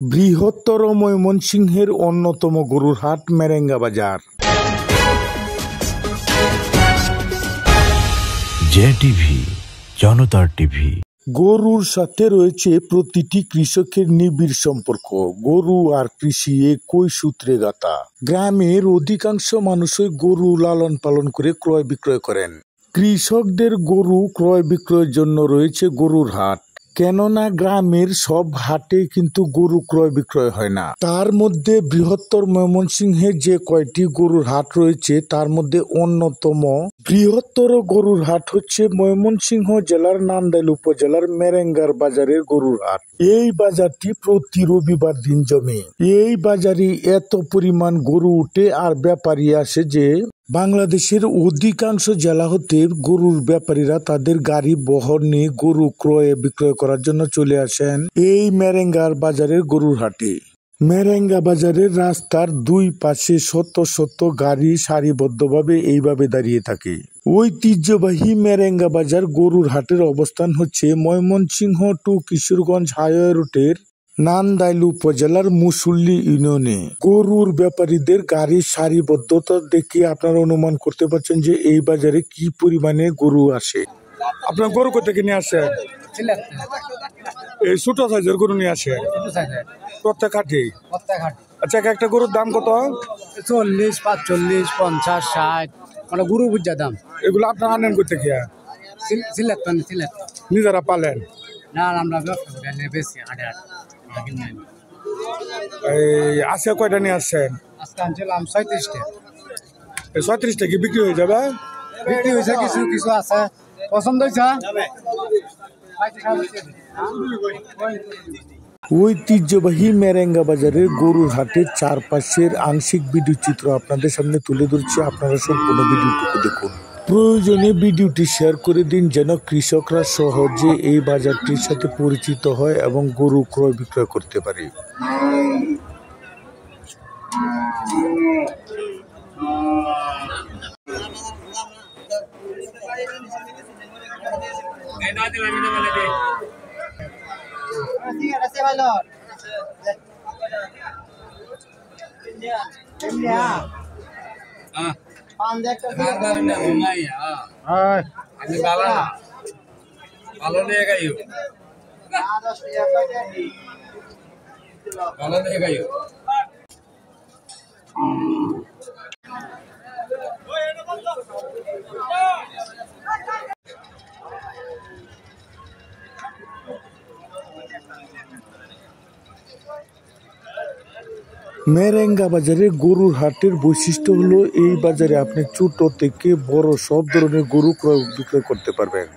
বৃহত্তর ময়মনসিংহের অন্যতম গরুর হাট মেরেঙ্গা বাজার। জেটিভি, জনতার টিভি। গরুর সাথে রয়েছে প্রতিটি কৃষকের নিবিড় সম্পর্ক। গরু আর কৃষি একই সূত্রে গাঁথা। গ্রামের অধিকাংশ মানুষই গরু লালন পালন করে ক্রয় বিক্রয় করেন। কৃষকদের গরু ক্রয় বিক্রয়ের জন্য রয়েছে গরুর হাট। কেননা গ্রামের সব হাটে কিন্তু গরু ক্রয় বিক্রয় হয় না। তার মধ্যে বৃহত্তর ময়মনসিংহে যে কয়টি গরুর হাট রয়েছে তার মধ্যে অন্যতম বৃহত্তর গরুর হাট হচ্ছে ময়মনসিংহ জেলার নান্দাইল উপজেলার মেরেঙ্গার বাজারের গরুর হাট। এই বাজারটি প্রতি রবিবার দিন জমে। এই বাজারে এত পরিমাণ গরু উঠে আর ব্যাপারী আসে যে বাংলাদেশের অধিকাংশ জেলা হতে গরুর ব্যাপারীরা তাদের গাড়ি বহর নিয়ে গরু ক্রয় বিক্রয় করার জন্য চলে আসেন এই মেরেঙ্গার বাজারের গরুর হাটে। মেরেঙ্গা বাজারের রাস্তার দুই পাশে শত শত গাড়ি সারিবদ্ধভাবে এইভাবে দাঁড়িয়ে থাকে। ঐতিহ্যবাহী মেরেঙ্গা বাজার গরুর হাটের অবস্থান হচ্ছে ময়মনসিংহ টু কিশোরগঞ্জ হাইওয়ে রুটের নান্দাইল উপজেলার মুসল্লি ইউনিয়নে। গরুর ব্যাপারীদের গাড়ির সারিবদ্ধতা দেখে আপনারা অনুমান করতে পারছেন যে এই বাজারে কি পরিমাণে গরু আসে। আপনার গরু কোথেকে নিয়ে আসেন? এই ছোট সাইজের গরু নিয়ে আসেন প্রত্যেক হাটে? আচ্ছা, একটা গরুর দাম কত? 40, 45, 50, 60 মানে গরু বুঝা দাম। এগুলো আপনারা আনেন কোথেকে? সিলেট নিজেরা পালেন? না, আমরা ব্যবসা করে এনে বেশি হাটে এই আজকে কয়টা নিয়ে আসছেন? আজকে আনছিলাম 36টা। 36টা কি বিক্রি হয়ে যাবে? বিক্রি হয়েছে, কিছু কিছু আছে। পছন্দ হয়েছে? ঐতিহ্যবাহী মেরেঙ্গা বাজারের গরুর হাটের চারপাশের আংশিক ভিডিও চিত্র আপনাদের সামনে তুলে ধরছি। আপনারা সম্পূর্ণ ভিডিওটুকু দেখুন। প্রয়োজনে ভিডিওটি শেয়ার করে দিন যেন কৃষকরা সহজে এই বাজারটির সাথে পরিচিত হয় এবং গরু ক্রয় বিক্রয় করতে পারে। মেরেঙ্গা বাজারে গরুর হাটের বৈশিষ্ট্য হলো এই বাজারে আপনি ছোট থেকে বড় সব ধরনের গরু ক্রয় বিক্রয় করতে পারবেন।